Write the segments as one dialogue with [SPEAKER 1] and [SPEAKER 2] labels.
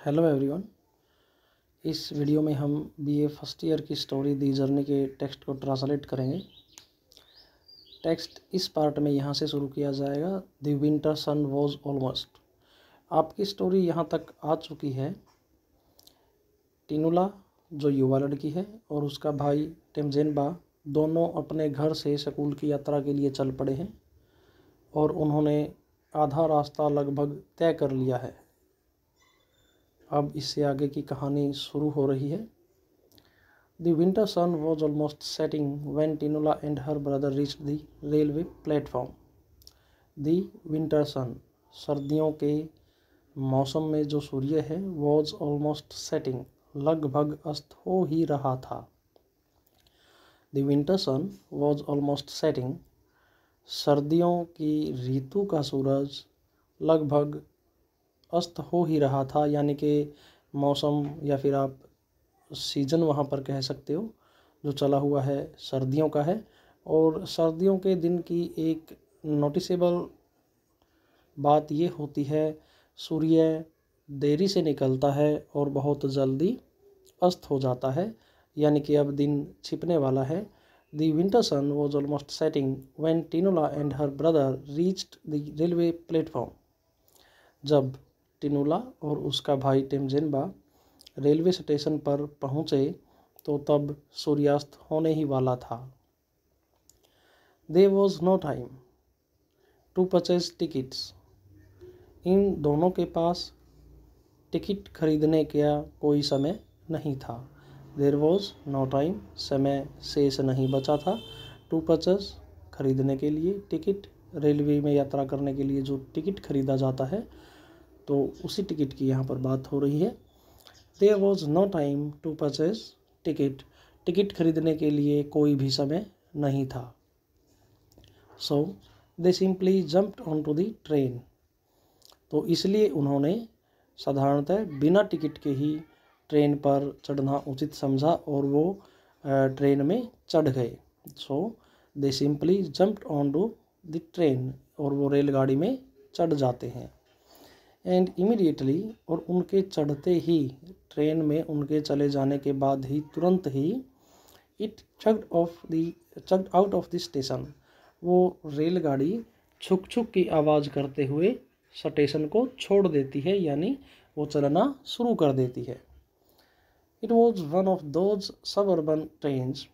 [SPEAKER 1] Hello everyone. इस video में हम बीए फर्स्ट ईयर की स्टोरी दी जर्नी के टेक्स्ट को ट्रांसलेट करेंगे। टेक्स्ट इस पार्ट में यहाँ से शुरू किया जाएगा। The winter sun was almost. आपकी स्टोरी यहाँ तक आ चुकी है। टिनुला जो युवा लड़की है और उसका भाई टेमजेनबा दोनों अपने घर से स्कूल की यात्रा के लिए चल पड़े हैं और उन्होंने आधा रास्ता लगभग तय कर लिया है। अब इससे आगे की कहानी शुरू हो रही है। The winter sun was almost setting when Tinula and her brother reached the railway platform. The winter sun, सर्दियों के मौसम में जो सूर्य है, was almost setting, लगभग अस्त हो ही रहा था। The winter sun was almost setting, सर्दियों की ऋतु का सूरज लगभग अस्त हो ही रहा था, यानी कि मौसम या फिर आप सीज़न वहाँ पर कह सकते हो, जो चला हुआ है सर्दियों का है। और सर्दियों के दिन की एक नोटिसेबल बात ये होती है, सूर्य देरी से निकलता है और बहुत जल्दी अस्त हो जाता है, यानी कि अब दिन छिपने वाला है। The winter sun was almost setting when Tinula and her brother reached the railway platform. जब टिनुला और उसका भाई टेमजेनबा रेलवे स्टेशन पर पहुँचे तो तब सूर्यास्त होने ही वाला था। There was no time to purchase tickets. इन दोनों के पास टिकट खरीदने का कोई समय नहीं था। There was no time, समय शेष नहीं बचा था। To purchase, खरीदने के लिए, टिकट, रेलवे में यात्रा करने के लिए जो टिकट खरीदा जाता है, तो उसी टिकट की यहाँ पर बात हो रही है। There was no time to purchase ticket. Ticket खरीदने के लिए कोई भी समय नहीं था। So they simply jumped onto the train. तो इसलिए उन्होंने साधारणतः बिना टिकट के ही ट्रेन पर चढ़ना उचित समझा और वो ट्रेन में चढ़ गए। So they simply jumped onto the train. और वो रेलगाड़ी में चढ़ जाते हैं। एंड इमीडिएटली, और उनके चढ़ते ही, ट्रेन में उनके चले जाने के बाद ही तुरंत ही, it chugged out of the station, वो रेलगाड़ी छुक छुक की आवाज़ करते हुए स्टेशन को छोड़ देती है, यानी वो चलना शुरू कर देती है। It was one of those suburban trains,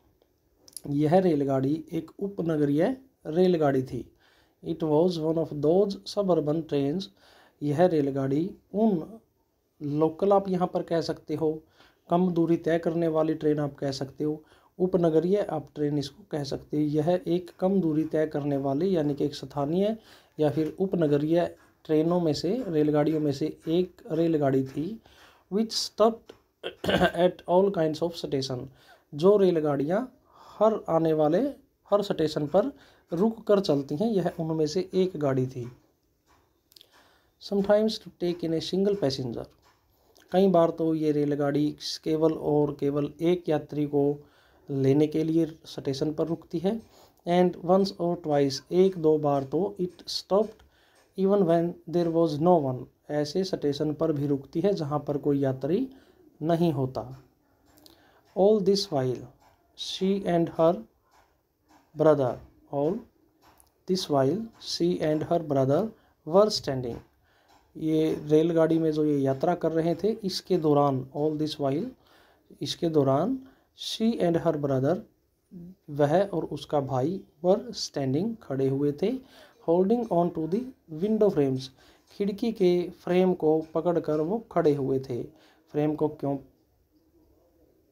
[SPEAKER 1] यह रेलगाड़ी एक उपनगरीय रेलगाड़ी थी। It was one of those suburban trains, यह रेलगाड़ी उन, लोकल आप यहाँ पर कह सकते हो, कम दूरी तय करने वाली ट्रेन आप कह सकते हो, उपनगरीय आप ट्रेन इसको कह सकते हो। यह एक कम दूरी तय करने वाली, यानी कि एक स्थानीय या फिर उपनगरीय ट्रेनों में से, रेलगाड़ियों में से एक रेलगाड़ी थी। Which stopped at all kinds of station, जो रेलगाड़ियाँ हर स्टेशन पर रुक कर चलती हैं, यह उनमें से एक गाड़ी थी। Sometimes to take in a single passenger, कई बार तो ये रेलगाड़ी केवल एक यात्री को लेने के लिए स्टेशन पर रुकती है। एंड वंस और ट्वाइस, एक दो बार तो it stopped even when there was no one, ऐसे स्टेशन पर भी रुकती है जहाँ पर कोई यात्री नहीं होता। All this while she and her brother, all this while she and her brother were standing, ये रेलगाड़ी में जो ये यात्रा कर रहे थे, इसके दौरान, ऑल दिस वाइल, इसके दौरान, शी एंड हर ब्रदर, वह और उसका भाई, वर स्टैंडिंग, खड़े हुए थे, holding on to the window frames, खिड़की के फ्रेम को पकड़कर वो खड़े हुए थे। फ्रेम को क्यों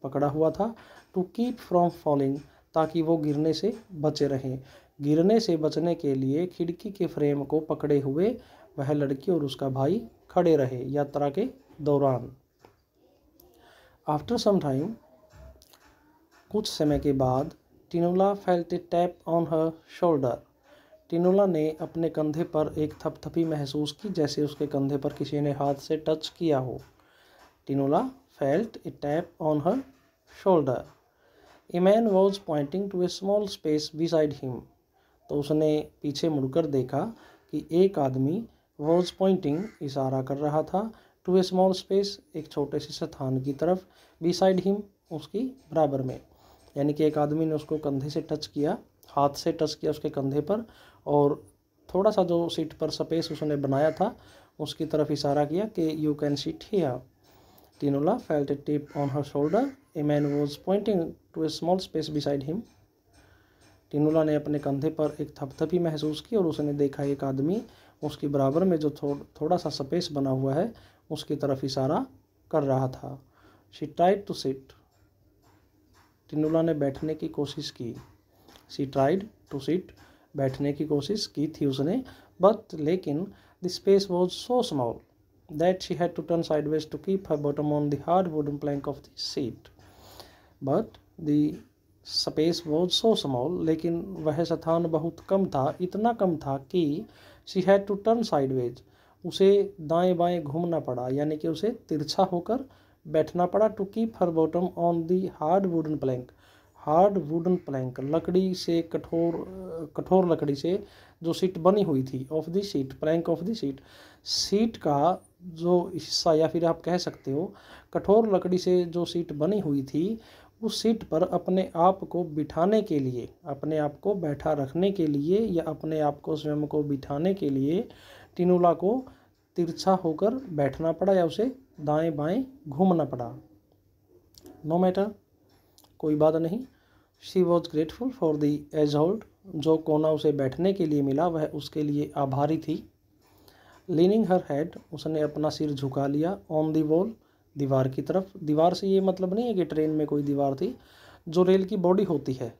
[SPEAKER 1] पकड़ा हुआ था? टू कीप फ्रॉम फॉलिंग, ताकि वो गिरने से बचे रहें। गिरने से बचने के लिए खिड़की के फ्रेम को पकड़े हुए वह लड़की और उसका भाई खड़े रहे यात्रा के दौरान। आफ्टर सम टाइम, कुछ समय के बाद, Tinula felt a tap on her shoulder, Tinula ने अपने कंधे पर एक थपथपी महसूस की, जैसे उसके कंधे पर किसी ने हाथ से टच किया हो। Tinula felt a tap on her shoulder. A man was pointing to a small space beside him, तो उसने पीछे मुड़कर देखा कि एक आदमी वॉज पॉइंटिंग, इशारा कर रहा था, टू ए स्मॉल स्पेस, एक छोटे से स्थान की तरफ, बिसाइड हिम, उसकी बराबर में। यानी कि एक आदमी ने उसको कंधे से टच किया, हाथ से टच किया उसके कंधे पर, और थोड़ा सा जो सीट पर स्पेस उसने बनाया था उसकी तरफ इशारा किया कि you can sit here. Tinola felt a tap on her shoulder, a man was pointing to a small space beside him. Tinola ने अपने कंधे पर एक थपथपी महसूस की और उसने देखा एक आदमी उसके बराबर में जो थोड़ा सा स्पेस बना हुआ है उसकी तरफ इशारा कर रहा था। शी ट्राइड टू सिट, टिनोला ने बैठने की कोशिश की। शी ट्राइड टू सिट, बैठने की कोशिश की थी उसने, बट लेकिन the space was so small that she had to turn sideways to keep her bottom on the hard wooden plank of the seat. But the space was so small, लेकिन वह स्थान बहुत कम था, इतना कम था कि she had to turn sideways, उसे दाएं बाएं घूमना पड़ा, यानी कि उसे तिरछा होकर बैठना पड़ा। To keep her bottom on the hard wooden plank, hard wooden plank, लकड़ी से कठोर लकड़ी से जो सीट बनी हुई थी, of the seat, Planck of the seat, seat का जो हिस्सा, या फिर आप कह सकते हो कठोर लकड़ी से जो सीट बनी हुई थी उस सीट पर अपने आप को बिठाने के लिए, अपने आप को बैठा रखने के लिए या अपने आप को स्वयं को बिठाने के लिए टिनोला को तिरछा होकर बैठना पड़ा या उसे दाएं बाएं घूमना पड़ा। नो मैटर, कोई बात नहीं। She was grateful for the edge hold, जो कोना उसे बैठने के लिए मिला वह उसके लिए आभारी थी। लीनिंग हर हेड, उसने अपना सिर झुका लिया। ऑन दी वॉल, दीवार की तरफ। दीवार से ये मतलब नहीं है कि ट्रेन में कोई दीवार थी, जो रेल की बॉडी होती है,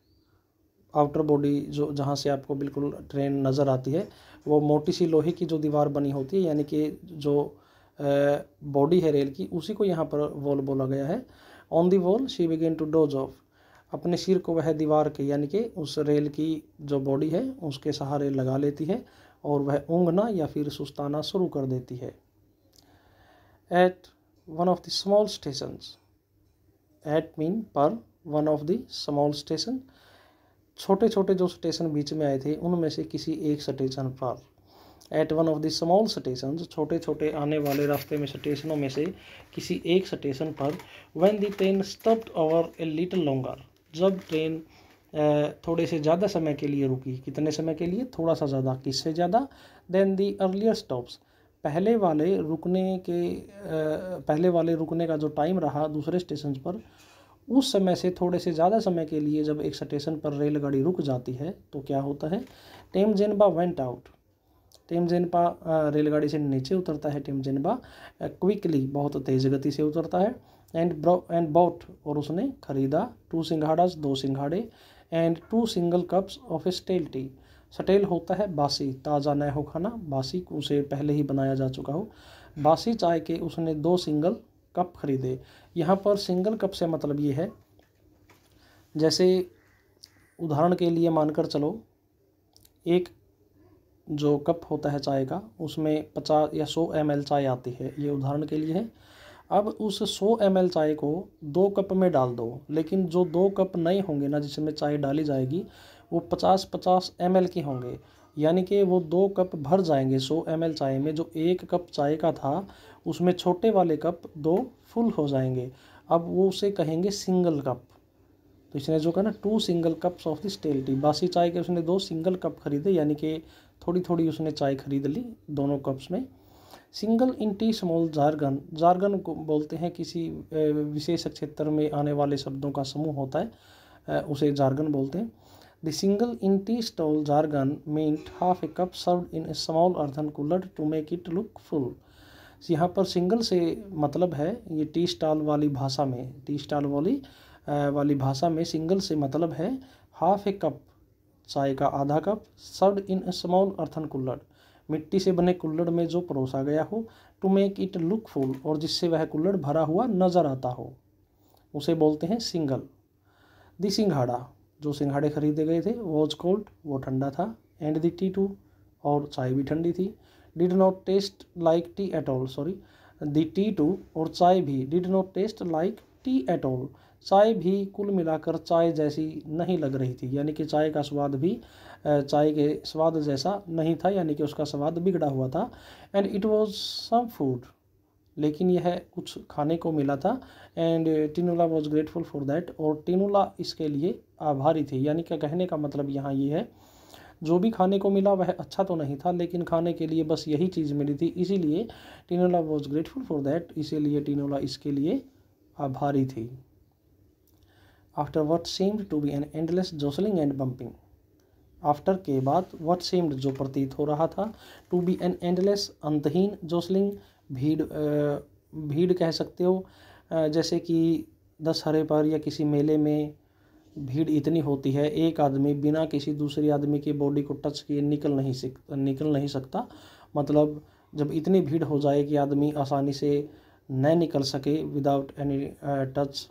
[SPEAKER 1] आउटर बॉडी, जो जहाँ से आपको बिल्कुल ट्रेन नज़र आती है, वो मोटी सी लोहे की जो दीवार बनी होती है, यानी कि जो बॉडी है रेल की, उसी को यहाँ पर वॉल बोला गया है। On the wall she began to doze off, अपने सिर को वह दीवार के, यानी कि उस रेल की जो बॉडी है उसके सहारे लगा लेती है और वह ऊँघना या फिर सुस्ताना शुरू कर देती है। At one of the small stations, at mean पर, one of the small station, छोटे छोटे जो स्टेशन बीच में आए थे उनमें से किसी एक स्टेशन पर। At one of the small station, छोटे छोटे आने वाले रास्ते में स्टेशनों में से किसी एक स्टेशन पर। When the train stopped over a little longer, जब ट्रेन थोड़े से ज़्यादा समय के लिए रुकी। कितने समय के लिए? थोड़ा सा ज़्यादा। किससे ज़्यादा? देन दी अर्लियर स्टॉप्स, पहले वाले रुकने का जो टाइम रहा दूसरे स्टेशन पर, उस समय से थोड़े से ज़्यादा समय के लिए जब एक स्टेशन पर रेलगाड़ी रुक जाती है तो क्या होता है? टेमजेनबा वेंट आउट, टेमजेनबा रेलगाड़ी से नीचे उतरता है। टेमजेनबा क्विकली, बहुत तेज़ गति से उतरता है। एंड बॉट, और उसने खरीदा। 2 सिंघाड़ास, 2 सिंघाड़े। And 2 single cups of stale tea, stale होता है बासी, ताज़ा न हो खाना, बासी उसे पहले ही बनाया जा चुका हो। बासी चाय के उसने 2 सिंगल कप खरीदे। यहाँ पर सिंगल कप से मतलब ये है, जैसे उदाहरण के लिए मानकर चलो, एक जो कप होता है चाय का उसमें 50 या 100 ml चाय आती है, ये उदाहरण के लिए है। अब उस 100 ml चाय को 2 कप में डाल दो, लेकिन जो 2 कप नए होंगे ना जिसमें चाय डाली जाएगी वो 50-50 ml के होंगे, यानी कि वो 2 कप भर जाएंगे 100 ml चाय में। जो 1 कप चाय का था उसमें छोटे वाले कप 2 फुल हो जाएंगे। अब वो उसे कहेंगे सिंगल कप। तो इसने जो कहा ना 2 single cups of the stale tea, बासी चाय के उसने 2 सिंगल कप खरीदे, यानी कि थोड़ी थोड़ी उसने चाय खरीद ली दोनों कप्स में। Single in T small jargon, jargon को बोलते हैं किसी विशेष क्षेत्र में आने वाले शब्दों का समूह होता है, उसे जार्गन बोलते हैं। The single in tea stall jargon meant half a cup served in a small earthen kulhar to make it look full. यहाँ पर सिंगल से मतलब है, ये टी स्टॉल वाली भाषा में, टी स्टॉल वाली भाषा में सिंगल से मतलब है हाफ ए कप, चाय का आधा cup, served in a small earthen कुल्हड़, मिट्टी से बने कुल्हड़ में जो परोसा गया हो, to make it look full, और जिससे वह कुल्हड़ भरा हुआ नजर आता हो, उसे बोलते हैं सिंगल। दी सिंघाड़ा, जो सिंघाड़े खरीदे गए थे, वॉज कोल्ड, वो ठंडा था। एंड दी टी टू, और चाय भी ठंडी थी। Did not taste like tea at all, sorry, the tea too, और चाय भी, did not taste like tea at all, चाय भी कुल मिलाकर चाय जैसी नहीं लग रही थी, यानी कि चाय का स्वाद भी चाय के स्वाद जैसा नहीं था, यानी कि उसका स्वाद बिगड़ा हुआ था। And it was some food, लेकिन यह कुछ खाने को मिला था। And Tinula was grateful for that, और टिनुला इसके लिए आभारी थी। यानी कि कहने का मतलब यहाँ ये है, जो भी खाने को मिला वह अच्छा तो नहीं था, लेकिन खाने के लिए बस यही चीज़ मिली थी, इसीलिए Tinula was grateful for that, इसीलिए टिनुला इसके लिए आभारी थी। After what seemed to be an endless jostling and bumping, after के बाद, वट सीम्ड जो प्रतीत हो रहा था, टू बी एन एंडलेस अंतहीन, जोसलिंग भीड़ कह सकते हो, जैसे कि दशहरे पर या किसी मेले में भीड़ इतनी होती है, एक आदमी बिना किसी दूसरे आदमी की बॉडी को टच किए निकल नहीं सकता। मतलब जब इतनी भीड़ हो जाए कि आदमी आसानी से न निकल सके विदाउट एनी टच,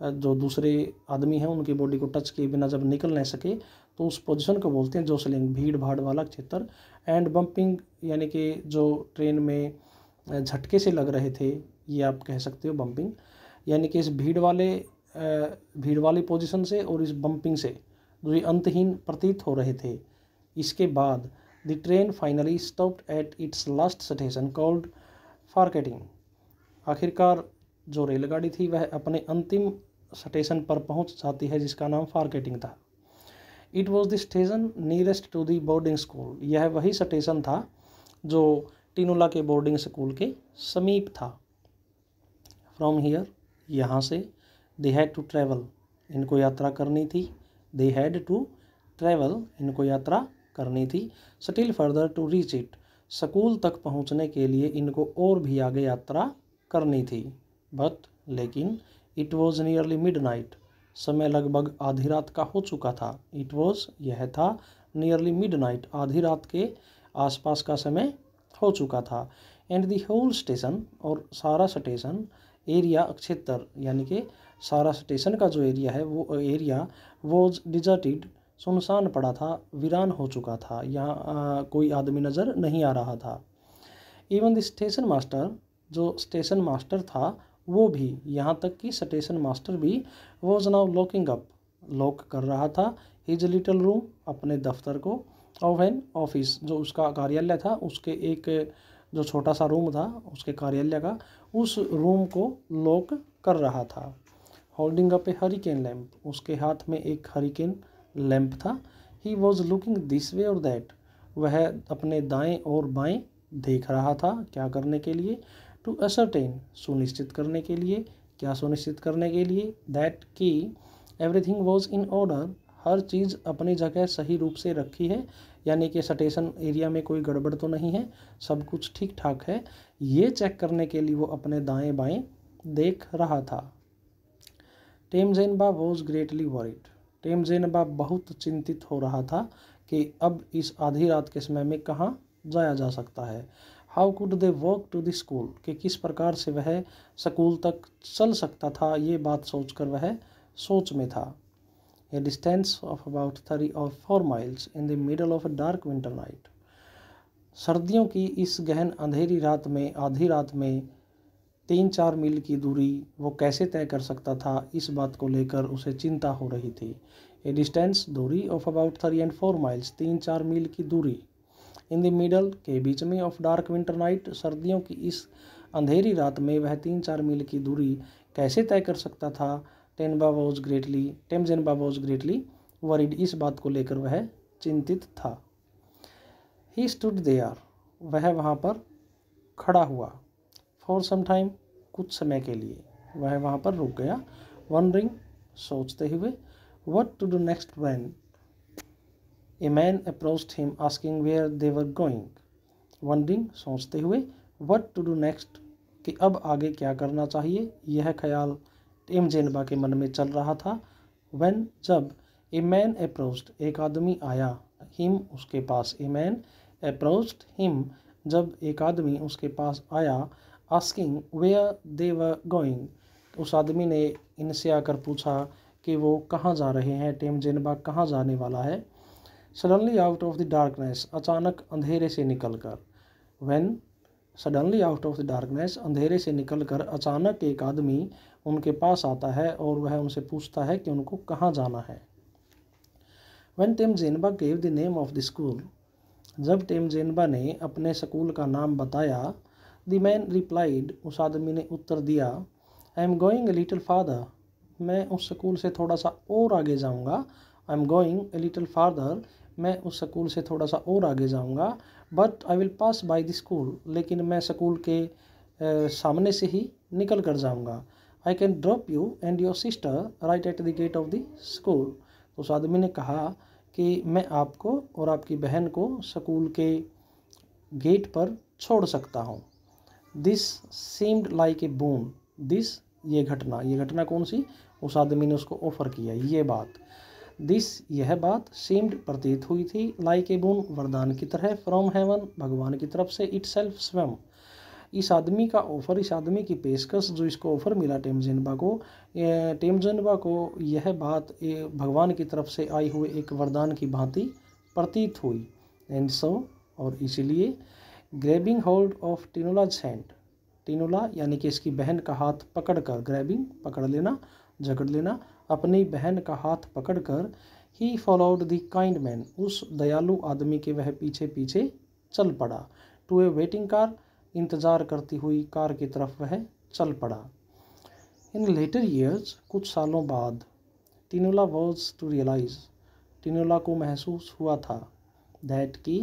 [SPEAKER 1] जो दूसरे आदमी हैं उनकी बॉडी को टच किए बिना जब निकल नहीं सके, तो उस पोजीशन को बोलते हैं जोसलिंग, भीड़ भाड़ वाला क्षेत्र। एंड बम्पिंग यानी कि जो ट्रेन में झटके से लग रहे थे, ये आप कह सकते हो बम्पिंग, यानी कि इस भीड़ वाली पोजीशन से और इस बम्पिंग से जो ये अंतहीन प्रतीत हो रहे थे। इसके बाद the train finally stopped at its last station called फारकेटिंग, आखिरकार जो रेलगाड़ी थी वह अपने अंतिम स्टेशन पर पहुंच जाती है, जिसका नाम फारकेटिंग था। It was the station nearest to the boarding school, यह वही स्टेशन था जो टिनुला के बोर्डिंग स्कूल के समीप था। फ्रॉम हियर, यहाँ से, दे हैड टू ट्रैवल, इनको यात्रा करनी थी, दे हैड टू ट्रैवल, इनको यात्रा करनी थी, still further to reach it, school तक पहुँचने के लिए इनको और भी आगे यात्रा करनी थी। बट लेकिन, इट वॉज नियरली मिडनाइट, समय लगभग आधी रात का हो चुका था। इट वॉज, यह था, नियरली मिडनाइट, आधी रात के आसपास का समय हो चुका था। एंड द होल स्टेशन, और सारा स्टेशन, एरिया क्षेत्र, यानी कि सारा स्टेशन का जो एरिया है वो एरिया वॉज डिजर्टेड, सुनसान पड़ा था, वीरान हो चुका था, यहाँ कोई आदमी नज़र नहीं आ रहा था। इवन द स्टेशन मास्टर, जो स्टेशन मास्टर था वो भी, यहाँ तक कि स्टेशन मास्टर भी, was now locking up, lock कर रहा था, हिज लिटिल रूम, अपने दफ्तर को, ऑफ एन ऑफिस, जो उसका कार्यालय था, उसके एक जो छोटा सा रूम था उसके कार्यालय का, उस रूम को लॉक कर रहा था। होल्डिंग अप ए हरिकेन लैम्प, उसके हाथ में एक हरिकेन लैम्प था। He was looking this way और दैट, वह अपने दाएं और बाएं देख रहा था, क्या करने के लिए, टू असरटेन, सुनिश्चित करने के लिए, क्या सुनिश्चित करने के लिए, दैट कि एवरीथिंग वॉज इन ऑर्डर, हर चीज़ अपनी जगह सही रूप से रखी है, यानी कि स्टेशन एरिया में कोई गड़बड़ तो नहीं है, सब कुछ ठीक ठाक है, ये चेक करने के लिए वो अपने दाएं बाएं देख रहा था। टेमजेनबा वॉज ग्रेटली वरीड, टेमजेनबा बहुत चिंतित हो रहा था कि अब इस आधी रात के समय में कहाँ जाया जा सकता है। How could they walk to the school, कि किस प्रकार से वह स्कूल तक चल सकता था, ये बात सोचकर वह सोच में था। A distance of about 3 or 4 miles in the middle of a dark winter night, सर्दियों की इस गहन अंधेरी रात में, आधी रात में 3-4 मील की दूरी वो कैसे तय कर सकता था, इस बात को लेकर उसे चिंता हो रही थी। ए डिस्टेंस, दूरी, ऑफ अबाउट 3 and 4 miles, 3-4 मील की दूरी, इन द मिडल, के बीच में, ऑफ डार्क विंटर नाइट, सर्दियों की इस अंधेरी रात में वह 3-4 मील की दूरी कैसे तय कर सकता था। टेमजेनबा वॉज ग्रेटली वरीड, इस बात को लेकर वह चिंतित था। ही स्टूड देयर, वह वहाँ पर खड़ा हुआ। फॉर सम टाइम, कुछ समय के लिए, वह वहाँ पर रुक गया। वंडरिंग, सोचते हुए, what to do next when a man approached him asking where they were going, wondering, सोचते हुए, व्हाट टू डू नेक्स्ट, कि अब आगे क्या करना चाहिए, यह ख्याल टेमजेनबा के मन में चल रहा था। व्हेन, जब, ए मैन अप्रोच्ड, एक आदमी आया, हिम, उसके पास, ए मैन अप्रोच्ड हिम, जब एक आदमी उसके पास आया, asking where they were going, उस आदमी ने इनसे आकर पूछा कि वो कहाँ जा रहे हैं, टेमजेनबा कहाँ जाने वाला है। Suddenly out of the darkness, अचानक अंधेरे से निकलकर, when, suddenly out of the darkness, अंधेरे से निकलकर अचानक एक आदमी उनके पास आता है और वह उनसे पूछता है कि उनको कहाँ जाना है। When Temjenba gave the name of the school, जब टेमजेनबा ने अपने स्कूल का नाम बताया, द मैन रिप्लाइड, उस आदमी ने उत्तर दिया, I am going a little father, मैं उस स्कूल से थोड़ा सा और आगे जाऊँगा। I am going a little father, मैं उस स्कूल से थोड़ा सा और आगे जाऊँगा। But I will pass by the school, लेकिन मैं स्कूल के सामने से ही निकल कर जाऊँगा। I can drop you and your sister right at the gate of the school. तो उस आदमी ने कहा कि मैं आपको और आपकी बहन को स्कूल के गेट पर छोड़ सकता हूँ। This seemed like a boon, this ये घटना कौन सी, उस आदमी ने उसको ऑफर किया ये बात। दिस यह बात, सीम्ड प्रतीत हुई थी, लाइक ए बून वरदान की तरह, फ्रॉम हेवन भगवान की तरफ से, इट सेल्फ स्वयं। इस आदमी का ऑफर, इस आदमी की पेशकश जो इसको ऑफर मिला टेमजिनबा को यह बात भगवान की तरफ से आई हुए एक वरदान की भांति प्रतीत हुई। एंड सो, और इसीलिए, ग्रैबिंग होल्ड ऑफ टिनोलाज हैंड, टिनोला यानी कि इसकी बहन का हाथ पकड़कर, ग्रैबिंग पकड़ लेना, जकड़ लेना, अपनी बहन का हाथ पकड़कर, he followed the kind man, उस दयालु आदमी के वह पीछे पीछे चल पड़ा। टू ए वेटिंग कार, इंतज़ार करती हुई कार की तरफ वह चल पड़ा। इन लेटर ईयर्स, कुछ सालों बाद, टिनोला वॉज टू रियलाइज, टिनोला को महसूस हुआ था, दैट की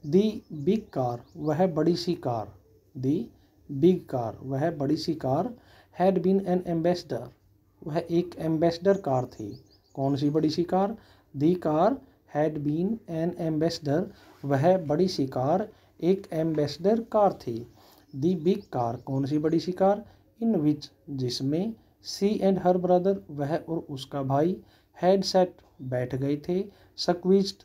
[SPEAKER 1] दी बिग कार, वह बड़ी सी कार, दी बिग कार, वह बड़ी सी car, had been an Ambassador, वह एक एम्बेसडर कार थी। कौन सी बड़ी सी car, the car had been an Ambassador, वह बड़ी सी कार एक एम्बेसडर कार थी। दी बिग कार, कौन सी बड़ी सी कार, इन विच, जिसमें, सी एंड हर ब्रदर, वह और उसका भाई, हैड सेट, बैठ गए थे, स्क्वीज्ड,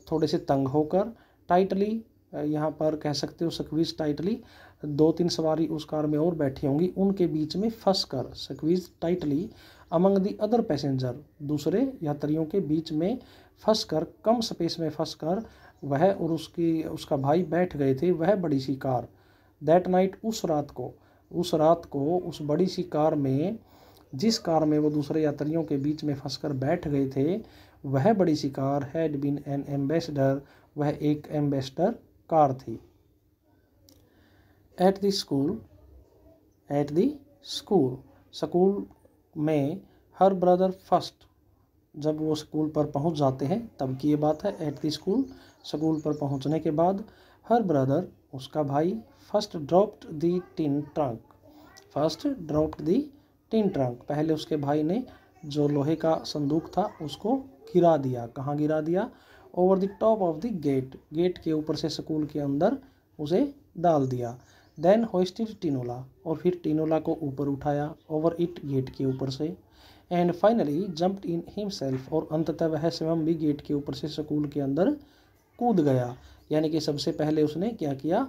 [SPEAKER 1] थोड़े से तंग होकर, टाइटली, यहाँ पर कह सकते हो स्क्वीज टाइटली, 2-3 सवारी उस कार में और बैठी होंगी, उनके बीच में फंस कर, squeeze tightly, among the other passenger, दूसरे यात्रियों के बीच में फंस कर, कम स्पेस में फंस कर वह और उसका भाई बैठ गए थे, वह बड़ी सी कार। दैट नाइट, उस रात को उस बड़ी सी कार में, जिस कार में वो दूसरे यात्रियों के बीच में फंसकर बैठ गए थे, वह बड़ी सी car had been an Ambassador, वह एक एम्बेसडर कार थी। एट द स्कूल में, हर ब्रदर फर्स्ट, जब वो स्कूल पर पहुंच जाते हैं तब की ये बात है। एट द स्कूल पर पहुंचने के बाद, हर ब्रदर, उसका भाई, first dropped the tin trunk, पहले उसके भाई ने जो लोहे का संदूक था उसको गिरा दिया। कहाँ गिरा दिया, over the top of the gate के ऊपर से स्कूल के अंदर उसे डाल दिया। देन होइस्टेड टिनोला, और फिर टिनोला को ऊपर उठाया, ओवर इट, गेट के ऊपर से। And finally jumped in himself, और अंततः वह स्वयं भी गेट के ऊपर से स्कूल के अंदर कूद गया। यानी कि सबसे पहले उसने क्या किया,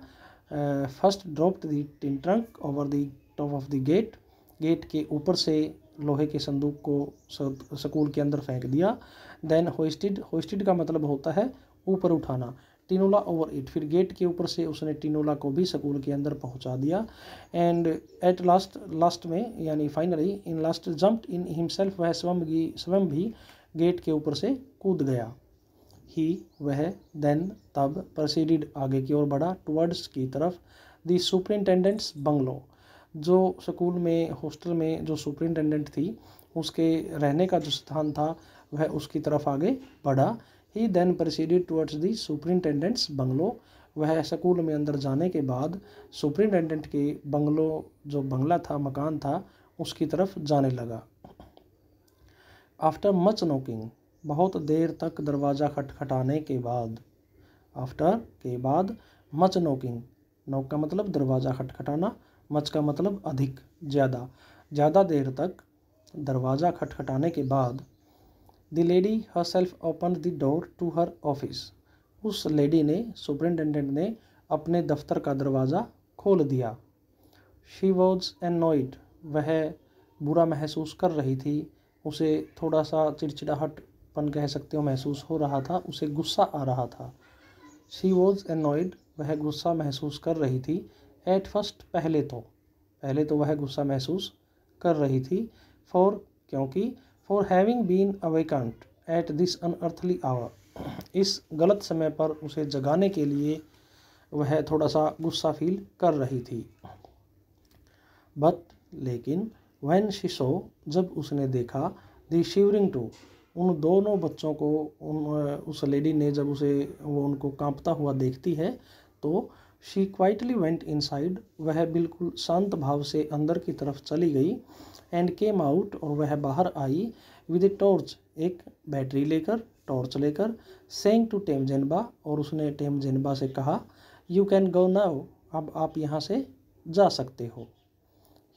[SPEAKER 1] first dropped the tin trunk over the top of the gate के ऊपर से लोहे के संदूक को स्कूल के अंदर फेंक दिया। देन होइस्टेड का मतलब होता है ऊपर उठाना, टिनोला ओवर इट, फिर गेट के ऊपर से उसने टिनोला को भी स्कूल के अंदर पहुंचा दिया। एंड एट लास्ट में, यानी finally, in last jumped in himself, वह स्वयं भी गेट के ऊपर से कूद गया। वह, देन, तब, प्रोसीडेड, आगे की ओर बढ़ा, टुवर्ड्स, की तरफ, द सुपरिंटेंडेंट्स बंगलो, जो स्कूल में, हॉस्टल में जो सुपरिंटेंडेंट थी उसके रहने का जो स्थान था वह उसकी तरफ आगे बढ़ा। He then proceeded towards the superintendent's bungalow, वह स्कूल में अंदर जाने के बाद सुपरिंटेंडेंट के बंगलो, जो बंगला था, मकान था, उसकी तरफ जाने लगा। आफ्टर मच नॉकिंग, बहुत देर तक दरवाज़ा खटखटाने के बाद, आफ्टर के बाद, मच नॉकिंग, नॉक का मतलब दरवाज़ा खटखटाना, मच का मतलब अधिक, ज़्यादा देर तक दरवाज़ा खटखटाने के बाद, the lady herself open the door to her office, उस लेडी ने, सुपरिंटेंडेंट ने, अपने दफ्तर का दरवाज़ा खोल दिया। शी वॉज एनॉयड, वह बुरा महसूस कर रही थी, उसे थोड़ा सा चिड़चिड़ाहटपन कह सकते हो महसूस हो रहा था, उसे गुस्सा आ रहा था। शी वॉज एनॉयड, वह गुस्सा महसूस कर रही थी। एट फर्स्ट, पहले तो वह गुस्सा महसूस कर रही थी। क्योंकि for having been awakened at this unearthly hour, इस गलत समय पर उसे जगाने के लिए वह थोड़ा सा गुस्सा फील कर रही थी। बट लेकिन व्हेन शी सो, जब उसने देखा, द शिवरिंग टू, उन दोनों बच्चों को, उस लेडी ने जब वो उनको कांपता हुआ देखती है तो शी क्वाइटली वेंट इनसाइड, वह बिल्कुल शांत भाव से अंदर की तरफ चली गई। एंड केम आउट, और वह बाहर आई, विद ए टॉर्च, एक बैटरी लेकर, टॉर्च लेकर, सेइंग टू टेमजेनबा, और उसने टेमजेनबा से कहा, यू कैन गो नाउ, अब आप यहाँ से जा सकते हो।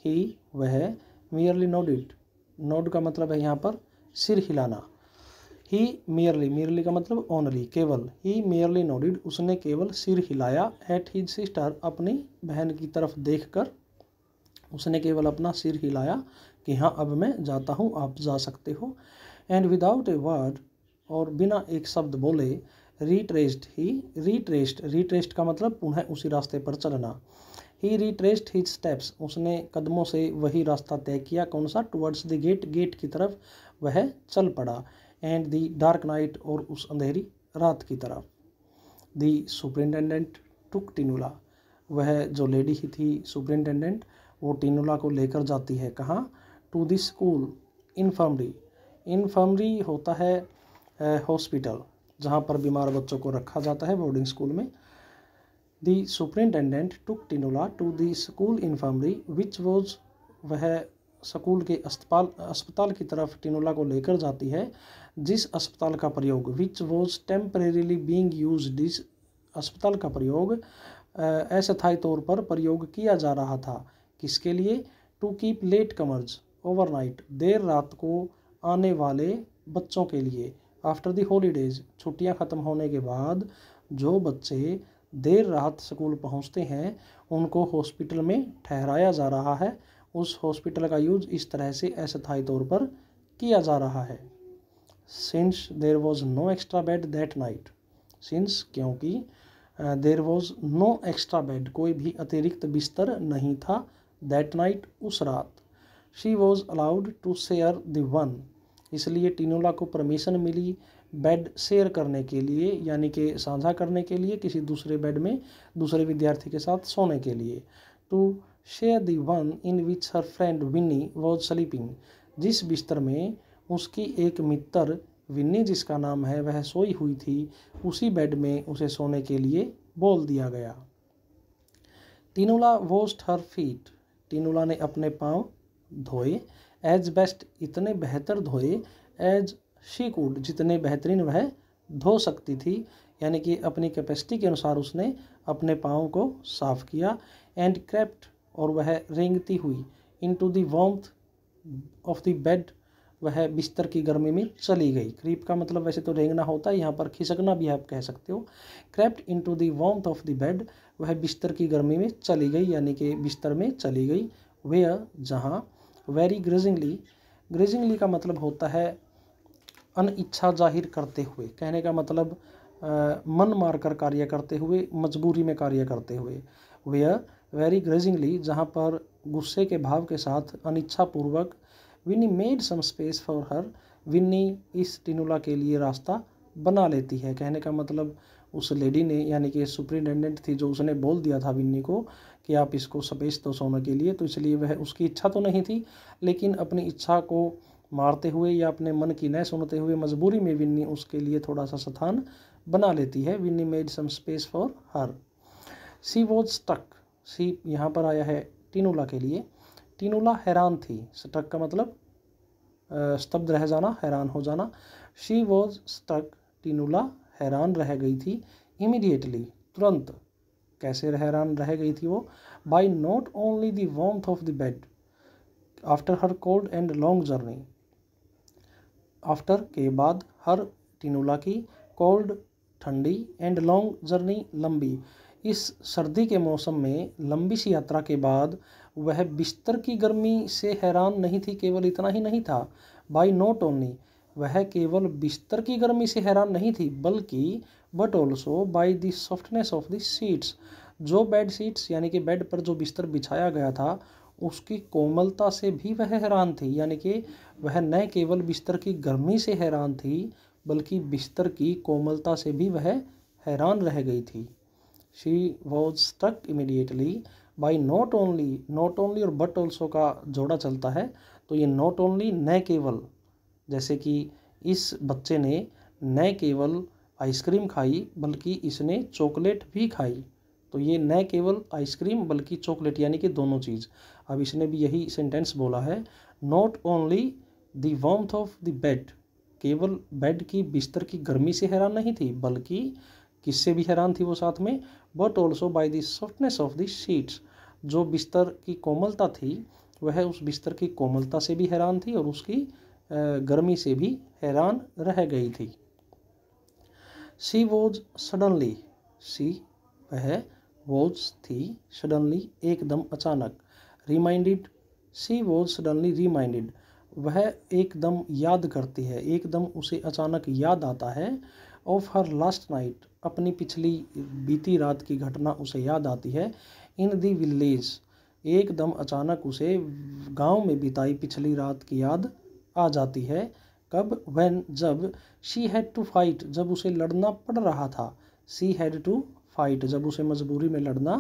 [SPEAKER 1] ही, वह, मियरली नोडिड, नोड का मतलब है यहाँ पर सिर हिलाना। ही मियरली का मतलब ओनली, केवल। ही मियरली नोडिड, उसने केवल सिर हिलाया। एट हिज सिस्टर, अपनी बहन की तरफ देखकर उसने केवल अपना सिर हिलाया कि हाँ अब मैं जाता हूँ, आप जा सकते हो। एंड विदाउट ए वर्ड, और बिना एक शब्द बोले, रिट्रेस्ड का मतलब पुनः उसी रास्ते पर चलना। ही रिट्रेस्ड हिज स्टेप्स, उसने कदमों से वही रास्ता तय किया। कौन सा? टुवर्ड्स द गेट, गेट की तरफ वह चल पड़ा। एंड द डार्क नाइट, और उस अंधेरी रात की तरफ। द सुपरिटेंडेंट टुक टिनुला, वह जो लेडी ही थी सुपरिटेंडेंट, वो टिनुला को लेकर जाती है। कहाँ? To the school infirmary. Infirmary होता है हॉस्पिटल, जहाँ पर बीमार बच्चों को रखा जाता है बोर्डिंग स्कूल में। The superintendent took Tinula to the school infirmary which was, वह स्कूल के अस्पताल की तरफ टिनुला को लेकर जाती है, जिस अस्पताल का प्रयोग, which was temporarily being used, जिस अस्पताल का प्रयोग अस्थायी तौर पर प्रयोग किया जा रहा था। किसके लिए? To keep late comers overnight, देर रात को आने वाले बच्चों के लिए। आफ्टर द हॉलीडेज, छुट्टियां ख़त्म होने के बाद जो बच्चे देर रात स्कूल पहुंचते हैं उनको हॉस्पिटल में ठहराया जा रहा है। उस हॉस्पिटल का यूज इस तरह से अस्थायी तौर पर किया जा रहा है। Since there was no extra bed that night, since क्योंकि, there was no extra bed, कोई भी अतिरिक्त बिस्तर नहीं था, दैट नाइट, उस रात। She was allowed to share the one, इसलिए टिनुला को परमिशन मिली बेड शेयर करने के लिए, यानी कि साझा करने के लिए, किसी दूसरे बेड में दूसरे विद्यार्थी के साथ सोने के लिए। To share the one in which her friend Winnie was sleeping, जिस बिस्तर में उसकी एक मित्र विन्नी, जिसका नाम है, वह सोई हुई थी, उसी बेड में उसे सोने के लिए बोल दिया गया। टिनुला वॉश्ड हर फीट, टिनुला ने अपने पाँव धोए। एज बेस्ट, इतने बेहतर धोए। एज शी कुड, जितने बेहतरीन वह धो सकती थी, यानी कि अपनी कैपेसिटी के अनुसार उसने अपने पाँव को साफ किया। एंड क्रेप्ट, और वह रेंगती हुई, into the warmth of the bed, वह बिस्तर की गर्मी में चली गई। क्रीप का मतलब वैसे तो रेंगना होता है, यहाँ पर खिसकना भी आप कह सकते हो। Crept into the warmth of the bed, वह बिस्तर की गर्मी में चली गई, यानी कि बिस्तर में चली गई। वेयर, जहाँ। वेरी ग्रेजिंगली, ग्रेजिंगली का मतलब होता है अनिच्छा जाहिर करते हुए, कहने का मतलब मन मारकर कार्य करते हुए, मजबूरी में कार्य करते हुए। वेयर वेरी ग्रेजिंगली, जहाँ पर गुस्से के भाव के साथ, अनिच्छा पूर्वक। Winnie made some space for her, Winnie इस टिनुला के लिए रास्ता बना लेती है। कहने का मतलब उस लेडी ने, यानी कि सुपरिटेंडेंट थी, जो उसने बोल दिया था विन्नी को कि आप इसको स्पेस दो सोने के लिए, तो इसलिए वह, उसकी इच्छा तो नहीं थी, लेकिन अपनी इच्छा को मारते हुए या अपने मन की न सुनते हुए मजबूरी में विन्नी उसके लिए थोड़ा सा स्थान बना लेती है। Winnie made some space for her. She was stuck, she यहाँ पर आया है टिनुला के लिए। टिनुला हैरान थी। स्टक का मतलब स्तब्ध रह जाना, हैरान हो जाना। शी वॉज स्टक, टिनुला हैरान रह गई थी। इमीडिएटली, तुरंत। कैसे हैरान रह गई थी वो? By not only the warmth of the bed after her cold and long journey, after के बाद, हर टिनुला की, कोल्ड ठंडी, एंड लॉन्ग जर्नी लंबी, इस सर्दी के मौसम में लंबी सी यात्रा के बाद वह बिस्तर की गर्मी से हैरान नहीं थी। केवल इतना ही नहीं था, बाई नॉट ओनली, वह केवल बिस्तर की गर्मी से हैरान नहीं थी, बल्कि but also by the softness of the seats, जो बेड सीट्स, यानी कि बेड पर जो बिस्तर बिछाया गया था उसकी कोमलता से भी वह हैरान थी। यानी कि वह न केवल बिस्तर की गर्मी से हैरान थी, बल्कि बिस्तर की कोमलता से भी वह हैरान रह गई थी। She was struck immediately by not only और बट ऑल्सो का जोड़ा चलता है, तो ये नॉट ओनली न केवल, जैसे कि इस बच्चे ने न केवल आइसक्रीम खाई बल्कि इसने चॉकलेट भी खाई। तो ये न केवल आइसक्रीम बल्कि चॉकलेट, यानी कि दोनों चीज़। अब इसने भी यही सेंटेंस बोला है, not only the warmth of the bed, केवल बेड की बिस्तर की गर्मी से हैरान नहीं थी बल्कि किससे भी हैरान थी वो साथ में, but also by the softness of the sheets, जो बिस्तर की कोमलता थी वह उस बिस्तर की कोमलता से भी हैरान थी और उसकी गर्मी से भी हैरान रह गई थी। शी वॉज सडनली, शी वह, वॉज थी, सडनली एकदम अचानक, reminded, she was suddenly reminded, वह एकदम याद करती है, एकदम उसे अचानक याद आता है, ऑफ हर लास्ट नाइट, अपनी पिछली बीती रात की घटना उसे याद आती है, इन दी विलेज, एकदम अचानक उसे गांव में बिताई पिछली रात की याद आ जाती है। कब? व्हेन, जब, शी हैड टू फाइट, जब उसे लड़ना पड़ रहा था, शी हैड टू फाइट, जब उसे मजबूरी में लड़ना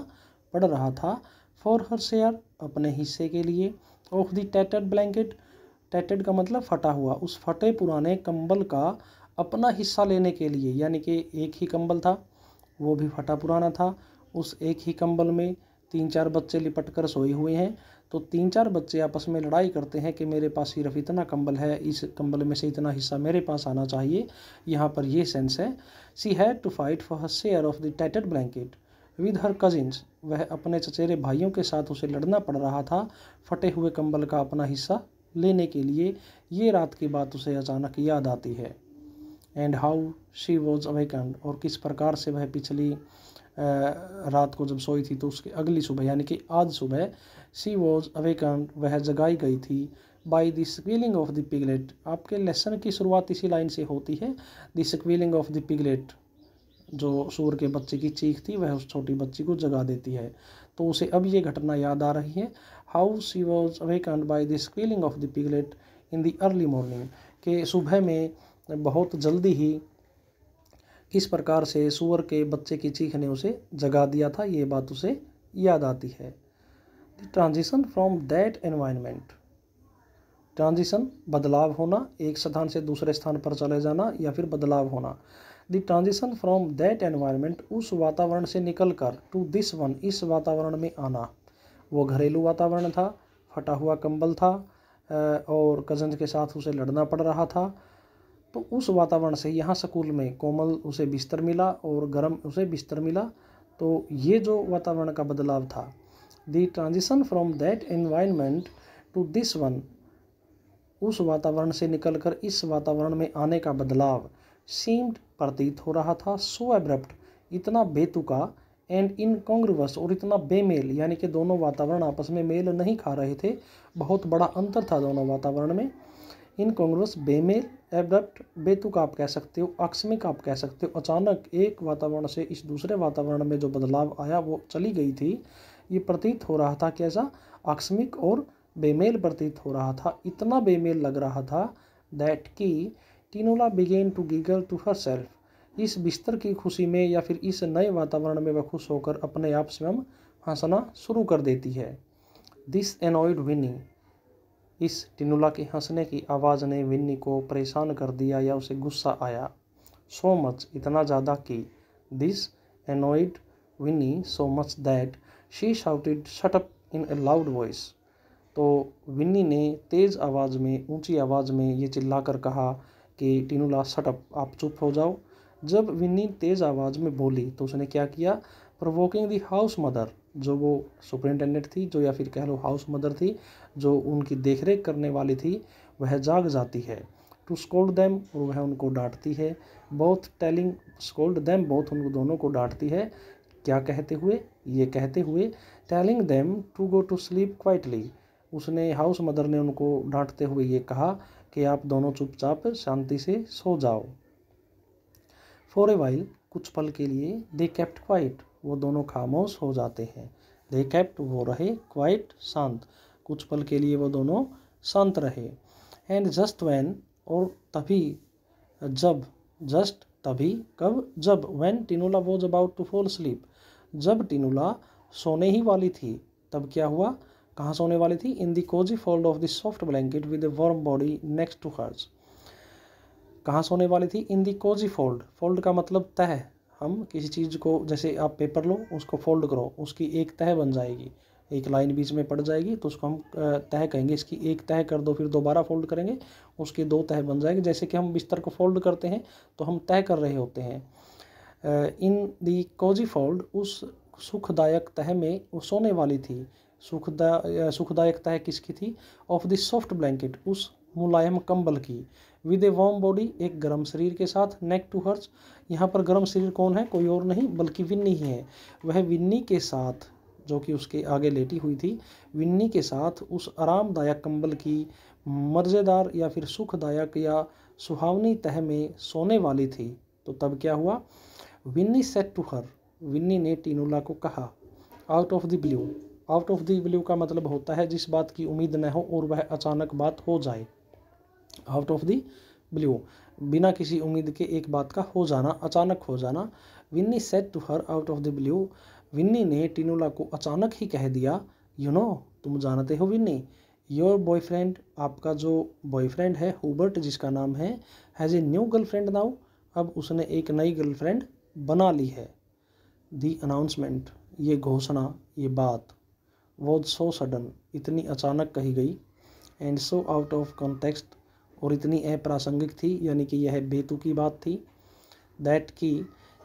[SPEAKER 1] पड़ रहा था, फॉर हर शेयर, अपने हिस्से के लिए, ऑफ द टैटेड ब्लैंकेट, टैटेड का मतलब फटा हुआ, उस फटे पुराने कंबल का अपना हिस्सा लेने के लिए, यानी कि एक ही कंबल था वो भी फटा पुराना था, उस एक ही कंबल में 3-4 बच्चे लिपट कर सोए हुए हैं, तो 3-4 बच्चे आपस में लड़ाई करते हैं कि मेरे पास सिर्फ इतना कंबल है, इस कंबल में से इतना हिस्सा मेरे पास आना चाहिए, यहाँ पर ये सेंस है। She had to fight for her share of the टैटेड ब्लैंकेट विद हर कजिन्स, वह अपने चचेरे भाइयों के साथ उसे लड़ना पड़ रहा था फटे हुए कंबल का अपना हिस्सा लेने के लिए। ये रात की बात उसे अचानक याद आती है। And how she was awakened, और किस प्रकार से वह पिछली रात को जब सोई थी तो उसकी अगली सुबह यानी कि आज सुबह, शी वॉज अवेकन्ड, वह जगाई गई थी, by the squealing of the piglet. आपके लेसन की शुरुआत इसी लाइन से होती है, the squealing of the piglet, जो सूअर के बच्चे की चीख थी वह उस छोटी बच्ची को जगा देती है, तो उसे अब ये घटना याद आ रही है। How she was awakened by the squealing of the piglet in the early morning, के सुबह में बहुत जल्दी ही किस प्रकार से सूअर के बच्चे की चीख ने उसे जगा दिया था, ये बात उसे याद आती है। The transition from that environment, transition बदलाव होना, एक स्थान से दूसरे स्थान पर चले जाना या फिर बदलाव होना। The transition from that environment, उस वातावरण से निकलकर, टू दिस वन, इस वातावरण में आना। वो घरेलू वातावरण था, फटा हुआ कंबल था और कजन के साथ उसे लड़ना पड़ रहा था, तो उस वातावरण से यहाँ स्कूल में कोमल उसे बिस्तर मिला और गर्म उसे बिस्तर मिला, तो ये जो वातावरण का बदलाव था, the transition from that environment to this one, उस वातावरण से निकलकर इस वातावरण में आने का बदलाव, सीम्ड प्रतीत हो रहा था, सो एब्रप्ट, इतना बेतुका, एंड इनकॉन्ग्रुअस, और इतना बेमेल, यानी कि दोनों वातावरण आपस में मेल नहीं खा रहे थे, बहुत बड़ा अंतर था दोनों वातावरण में। इनकॉन्ग्रुअस, बेमेल, एब्रप्ट, बेतुका आप कह सकते हो, आकस्मिक आप कह सकते हो, अचानक एक वातावरण से इस दूसरे वातावरण में जो बदलाव आया वो चली गई थी, ये प्रतीत हो रहा था कैसा, आकस्मिक और बेमेल प्रतीत हो रहा था, इतना बेमेल लग रहा था, दैट की Tinola began to giggle to herself, इस बिस्तर की खुशी में या फिर इस नए वातावरण में वह खुश होकर अपने आप स्वयं हंसना शुरू कर देती है। दिस एनॉयड विनी, इस टिनुला के हंसने की आवाज़ ने विन्नी को परेशान कर दिया या उसे गुस्सा आया। सो मच, इतना ज़्यादा कि, this annoyed Winnie so much that she shouted shut up in a loud voice, तो विन्नी ने तेज़ आवाज़ में, ऊंची आवाज़ में ये चिल्लाकर कहा कि टिनुला शट अप, आप चुप हो जाओ। जब विन्नी तेज़ आवाज़ में बोली तो उसने क्या किया, प्रोवोकिंग दी हाउस मदर, जो वो सुपरिटेंडेंट थी, जो या फिर कह लो हाउस मदर थी, जो उनकी देखरेख करने वाली थी, वह जाग जाती है। टू स्कोल्ड देम, और वह उनको डांटती है। Both telling, scold them both, उनको दोनों को डांटती है। क्या कहते हुए, ये कहते हुए, telling them to go to sleep quietly, उसने हाउस मदर ने उनको डांटते हुए ये कहा कि आप दोनों चुपचाप शांति से सो जाओ। फॉर ए वाइल, कुछ पल के लिए, दे केप्ट क्वाइट, वो दोनों खामोश हो जाते हैं। दे केप्ट, वो रहे, क्वाइट, शांत, कुछ पल के लिए वो दोनों शांत रहे। एंड जस्ट व्हेन, और तभी, जब, जस्ट तभी, कब, जब, when Tinola was about to fall sleep, जब टिनुला सोने ही वाली थी तब क्या हुआ, कहाँ सोने वाली थी? In the cosy fold of the soft blanket with the warm body next to hers. कहाँ सोने वाली थी? In the cosy fold. Fold का मतलब तह। हम किसी चीज़ को, जैसे आप पेपर लो, उसको फोल्ड करो, उसकी एक तह बन जाएगी, एक लाइन बीच में पड़ जाएगी, तो उसको हम तह कहेंगे। इसकी एक तह कर दो, फिर दोबारा फोल्ड करेंगे, उसकी दो तह बन जाएगी। जैसे कि हम बिस्तर को फोल्ड करते हैं तो हम तह कर रहे होते हैं। इन दी कोजी फोल्ड, उस सुखदायक तह में वो सोने वाली थी। सुखदायक तह किसकी थी? ऑफ द सॉफ्ट ब्लैंकेट, उस मुलायम कंबल की। विद ए वार्म बॉडी, एक गर्म शरीर के साथ। नेक टू हर्स, यहाँ पर गर्म शरीर कौन है? कोई और नहीं बल्कि विन्नी ही है। वह विन्नी के साथ, जो कि उसके आगे लेटी हुई थी, विन्नी के साथ उस आरामदायक कंबल की मज़ेदार या फिर सुखदायक या सुहावनी तह में सोने वाली थी। तो तब क्या हुआ? Winnie said to her, Winnie ने टिनुला को कहा। Out of the blue, out of the blue का मतलब होता है जिस बात की उम्मीद न हो और वह अचानक बात हो जाए। आउट ऑफ द ब्लू, बिना किसी उम्मीद के एक बात का हो जाना, अचानक हो जाना। Winnie said to her out of the blue, Winnie ने टिनुला को अचानक ही कह दिया, यू नो, तुम जानते हो विन्नी, योर बॉयफ्रेंड, आपका जो बॉयफ्रेंड है हुबर्ट, जिसका नाम है, has a new girlfriend now, अब उसने एक नई गर्लफ्रेंड बना ली है। दी अनाउंसमेंट, ये घोषणा, ये बात, वॉज सो सडन, इतनी अचानक कही गई, and so out of context, और इतनी अप्रासंगिक थी, यानी कि यह बेतुकी बात थी, दैट की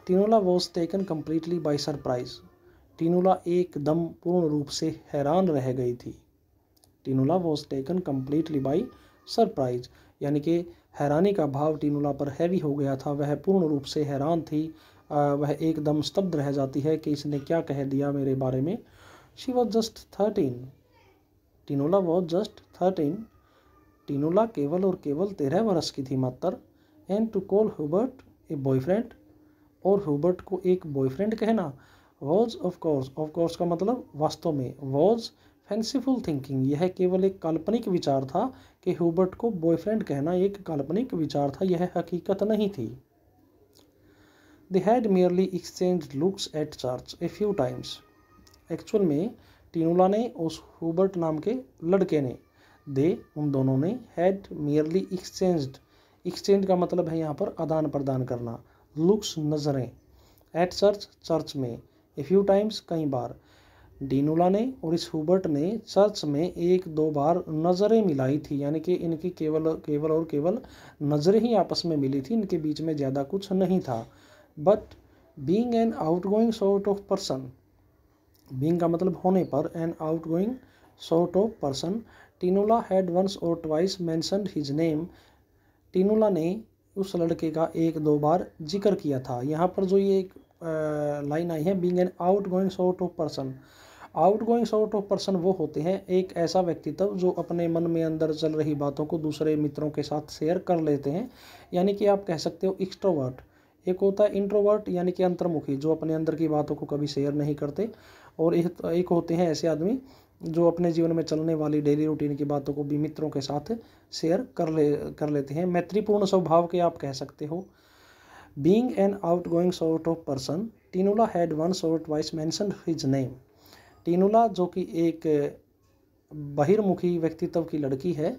[SPEAKER 1] Tinula was taken completely by surprise, Tinula एकदम पूर्ण रूप से हैरान रह गई थी। Tinula was taken completely by surprise, यानी कि हैरानी का भाव टिनुला पर हैवी हो गया था, वह पूर्ण रूप से हैरान थी, वह एकदम स्तब्ध रह जाती है कि इसने क्या कह दिया मेरे बारे में। She was just 13, Tinula was just 13, Tinula केवल और केवल 13 वर्ष की थी मात्र। And to call Hubert a boyfriend, और हुबर्ट को एक बॉयफ्रेंड कहना, वॉज ऑफ कोर्स का मतलब वास्तव में, वॉज फैंसीफुल थिंकिंग, यह केवल एक काल्पनिक विचार था कि हुबर्ट को बॉयफ्रेंड कहना एक काल्पनिक विचार था, यह हकीकत नहीं थी। They had merely exchanged looks at church a few times, actual में टिनुला ने, उस हुबर्ट नाम के लड़के ने, दे, उन दोनों ने, हैड मियरली एक्सचेंज्ड, एक्सचेंज का मतलब है यहाँ पर आदान प्रदान करना, लुक्स नज़रें, एट चर्च, चर्च में, ए फ्यू टाइम्स, कई बार। टिनुला ने और इस हुबर्ट ने चर्च में एक दो बार नज़रें मिलाई थी, यानी कि इनकी केवल और केवल नज़रें ही आपस में मिली थी, इनके बीच में ज़्यादा कुछ नहीं था। But being an outgoing sort of person, being का मतलब होने पर, an outgoing sort of person, Tinula had once or twice mentioned his name, Tinula ने उस लड़के का एक दो बार जिक्र किया था। यहाँ पर जो ये एक लाइन आई है, being an outgoing sort of person, outgoing sort of person वो होते हैं एक ऐसा व्यक्तित्व जो अपने मन में अंदर चल रही बातों को दूसरे मित्रों के साथ शेयर कर लेते हैं, यानी कि आप कह सकते हो एक्सट्रोवर्ट। एक होता है इंट्रोवर्ट, यानी कि अंतर्मुखी, जो अपने अंदर की बातों को कभी शेयर नहीं करते, और एक होते हैं ऐसे आदमी जो अपने जीवन में चलने वाली डेली रूटीन की बातों को भी मित्रों के साथ शेयर कर लेते हैं, मैत्रीपूर्ण स्वभाव के आप कह सकते हो। Being an outgoing sort of person, Tinula had once or twice mentioned his name, Tinula जो कि एक बहिर्मुखी व्यक्तित्व की लड़की है,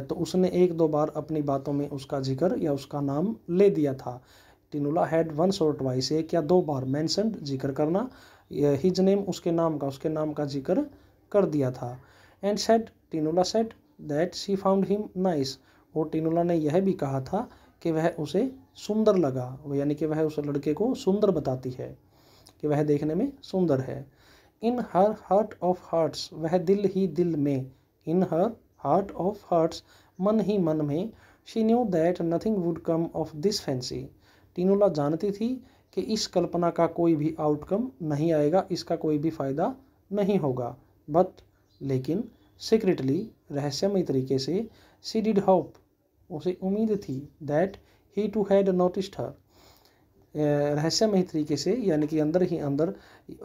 [SPEAKER 1] तो उसने एक दो बार अपनी बातों में उसका जिक्र या उसका नाम ले दिया था। टिनुला हैड वंस और ट्वाइस, एक या दो बार, मेंशन्ड, जिक्र करना, हिज नेम, उसके नाम का जिक्र कर दिया था। And said, Tinula said that she found him nice, और टिनुला ने यह भी कहा था कि वह उसे सुंदर लगा, यानी कि वह उस लड़के को सुंदर बताती है कि वह देखने में सुंदर है। In her heart of hearts, वह दिल ही दिल में, in her heart of hearts, मन ही मन में, she knew that nothing would come of this fancy, Tinula जानती थी कि इस कल्पना का कोई भी आउटकम नहीं आएगा, इसका कोई भी फ़ायदा नहीं होगा। बट लेकिन सीक्रेटली, रहस्यमय तरीके से, शी डिड होप, उसे उम्मीद थी, that he too had noticed her, रहस्यमय तरीके से, यानी कि अंदर ही अंदर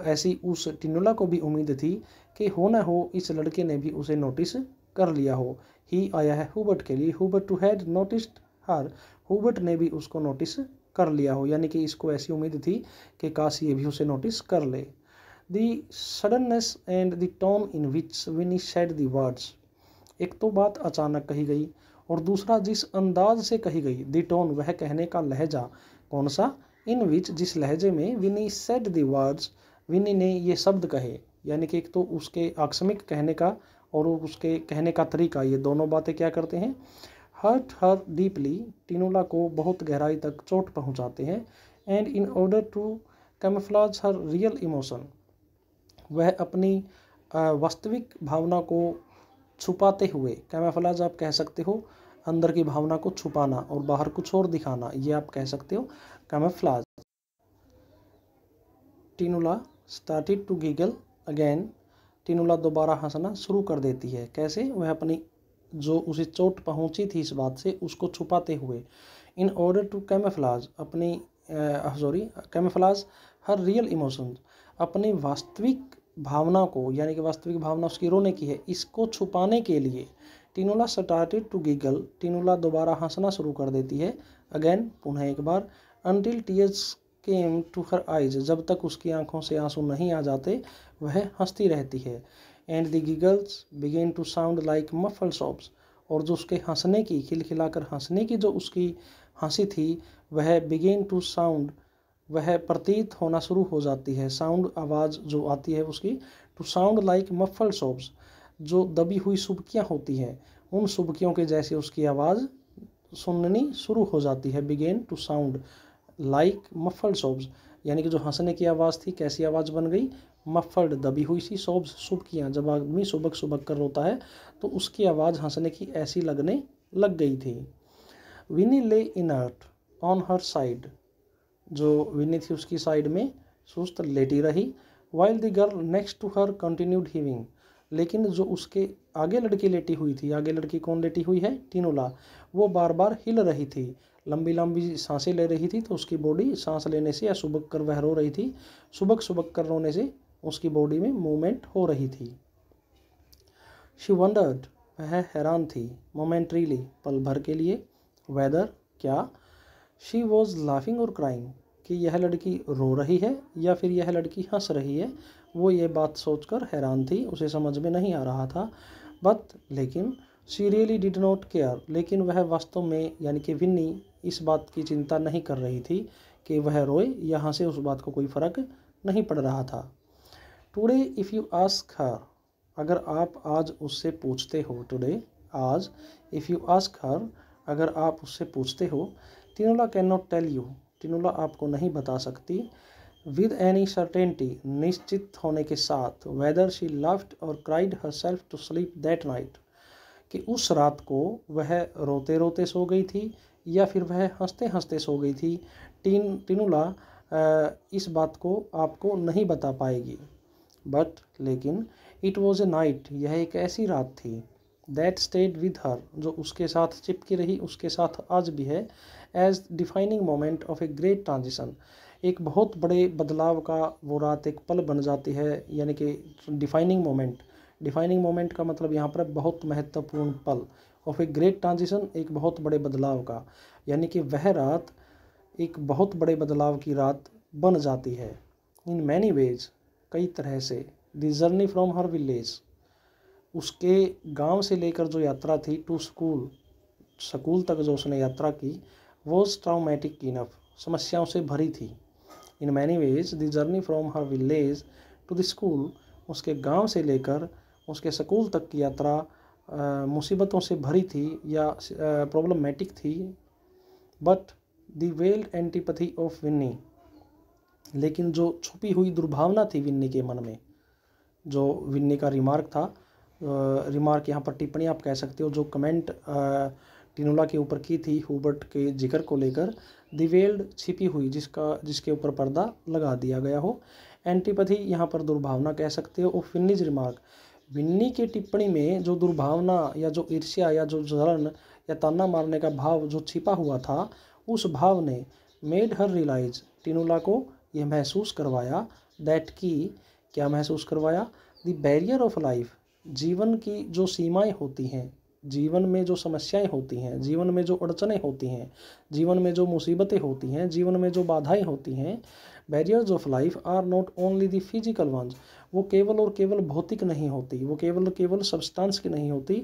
[SPEAKER 1] ऐसी उस टिनुला को भी उम्मीद थी कि हो ना हो इस लड़के ने भी उसे नोटिस कर लिया हो। ही आया है हुबर्ट के लिए, Hubert too had noticed her, Hubert ने भी उसको नोटिस कर लिया हो, यानी कि इसको ऐसी उम्मीद थी कि काश ये भी उसे नोटिस कर ले। The suddenness and the tone in which Winnie said the words, एक तो बात अचानक कही गई और दूसरा जिस अंदाज से कही गई। द टोन, वह कहने का लहजा, कौन सा, इन विच, जिस लहजे में, विनी सेड द वर्ड्स, विनी ने ये शब्द कहे, यानी कि एक तो उसके आकस्मिक कहने का और उसके कहने का तरीका, ये दोनों बातें क्या करते हैं, हर्ट हर डीपली, टिनोला को बहुत गहराई तक चोट पहुंचाते हैं। And in order to camouflage her real emotion, वह अपनी वास्तविक भावना को छुपाते हुए, कैमोफ्लेज आप कह सकते हो अंदर की भावना को छुपाना और बाहर कुछ और दिखाना, ये आप कह सकते हो camouflage. Tinola started to giggle again, Tinola दोबारा हंसना शुरू कर देती है। कैसे, वह अपनी जो उसे चोट पहुंची थी इस बात से, उसको छुपाते हुए। इन ऑर्डर टू कैमोफ्लेज, अपनी कैमोफ्लेज हर रियल इमोशंस, अपनी वास्तविक भावना को, यानी कि वास्तविक भावना उसकी रोने की है, इसको छुपाने के लिए। Tinola started to giggle, Tinola दोबारा हंसना शुरू कर देती है। अगेन, पुनः एक बार। Until tears came to her eyes, जब तक उसकी आंखों से आंसू नहीं आ जाते वह हंसती रहती है। And the giggles began to sound like muffled sobs, और जो उसके हंसने की, खिलखिलाकर हंसने की जो उसकी हंसी थी, वह बिगेन टू साउंड, वह प्रतीत होना शुरू हो जाती है। साउंड, आवाज़ जो आती है उसकी, to sound like muffled sobs, जो दबी हुई सुबकियाँ होती हैं, उन सुबकियों के जैसे उसकी आवाज़ सुननी शुरू हो जाती है। Began to sound like muffled sobs, यानी कि जो हंसने की आवाज़ थी, कैसी आवाज़ बन गई, मफल्ड, दबी हुई सी, सॉब्स, सुबकियाँ, जब आदमी सुबक सुबक कर रोता है तो उसकी आवाज़ हंसने की ऐसी लगने लग गई थी। विनी ले इनर्ट ऑन हर साइड, जो विनी थी उसकी साइड में सुस्त लेटी रही। While the girl next to her continued heaving, लेकिन जो उसके आगे लड़की लेटी हुई थी, आगे लड़की कौन लेटी हुई है, टिनोला, वो बार बार हिल रही थी, लंबी लंबी सांसें ले रही थी, तो उसकी बॉडी सांस लेने से या सुबक कर वह रो रही थी, सुबक सुबक कर रोने से उसकी बॉडी में मूवमेंट हो रही थी। शी वंडर्ड, वह हैरान थी, मोमेंट्रीली, पल भर के लिए, वेदर, क्या, शी वॉज लाफिंग और क्राइंग, कि यह लड़की रो रही है या फिर यह लड़की हंस रही है, वो ये बात सोचकर हैरान थी, उसे समझ में नहीं आ रहा था। बट, लेकिन, she really did not care, लेकिन वह वास्तव में, यानी कि विन्नी, इस बात की चिंता नहीं कर रही थी कि वह रोए या हंसे, उस बात को कोई फ़र्क नहीं पड़ रहा था। Today if you ask her, अगर आप आज उससे पूछते हो, टुडे, आज, इफ़ यू आस्क हर, अगर आप उससे पूछते हो, टिनोला कैन नॉट टेल यू, टिनोला आपको नहीं बता सकती, विद एनी सर्टेनिटी, निश्चित होने के साथ, वेदर शी लाफ्ड और cried herself to sleep that night, कि उस रात को वह रोते रोते सो गई थी या फिर वह हंसते हंसते सो गई थी। टिनोला इस बात को आपको नहीं बता पाएगी। बट, लेकिन, इट वॉज ए नाइट, यह एक ऐसी रात थी, दैट स्टेड विद हर, जो उसके साथ चिपकी रही, उसके साथ आज भी है, as defining moment of a great transition, एक बहुत बड़े बदलाव का वो रात एक पल बन जाती है, यानी कि डिफाइनिंग मोमेंट का मतलब यहाँ पर बहुत महत्वपूर्ण पल, ऑफ ए ग्रेट ट्रांजिशन, एक बहुत बड़े बदलाव का, यानी कि वह रात एक बहुत बड़े बदलाव की रात बन जाती है। इन मैनी वेज, कई तरह से। The journey from her village, उसके गांव से लेकर जो यात्रा थी, टू स्कूल तक जो उसने यात्रा की, वॉज ट्राउमेटिक इनफ, समस्याओं से भरी थी। In many ways the journey from her village to the school, उसके गांव से लेकर उसके स्कूल तक की यात्रा मुसीबतों से भरी थी या प्रॉब्लमेटिक थी। But the veiled antipathy of Winnie, लेकिन जो छुपी हुई दुर्भावना थी विन्नी के मन में, जो विन्नी का रिमार्क था, रिमार्क यहाँ पर टिप्पणी आप कह सकते हो, जो कमेंट टिनोला के ऊपर की थी हुबर्ट के जिक्र को लेकर, द वेल्ड, छिपी हुई, जिसके ऊपर पर्दा लगा दिया गया हो। एंटीपैथी यहाँ पर दुर्भावना कह सकते हो। ऑफ विन्नीज रिमार्क, विन्नी की टिप्पणी में जो दुर्भावना या जो ईर्ष्या या जो जलन या ताना मारने का भाव जो छिपा हुआ था, उस भाव ने मेड हर रियलाइज, टिनोला को यह महसूस करवाया, दैट की, क्या महसूस करवाया, द बैरियर ऑफ लाइफ, जीवन की जो सीमाएं होती हैं, जीवन में जो समस्याएं होती हैं, जीवन में जो अड़चनें होती हैं, जीवन में जो मुसीबतें होती हैं, जीवन में जो बाधाएं होती हैं, barriers of life are not only the physical ones, वो केवल और केवल भौतिक नहीं होती, वो केवल सब्सटेंस की नहीं होती।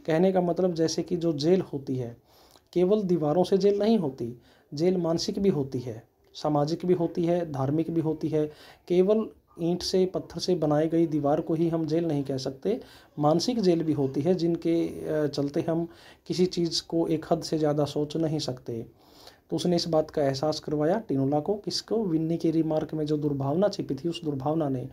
[SPEAKER 1] कहने का मतलब जैसे कि जो जेल होती है, केवल दीवारों से जेल नहीं होती, जेल मानसिक भी होती है, सामाजिक भी होती है, धार्मिक भी होती है। केवल ईंट से पत्थर से बनाई गई दीवार को ही हम जेल नहीं कह सकते, मानसिक जेल भी होती है, जिनके चलते हम किसी चीज़ को एक हद से ज़्यादा सोच नहीं सकते। तो उसने इस बात का एहसास करवाया टिनोला को, किसको? विन्नी के रिमार्क में जो दुर्भावना छिपी थी, उस दुर्भावना ने।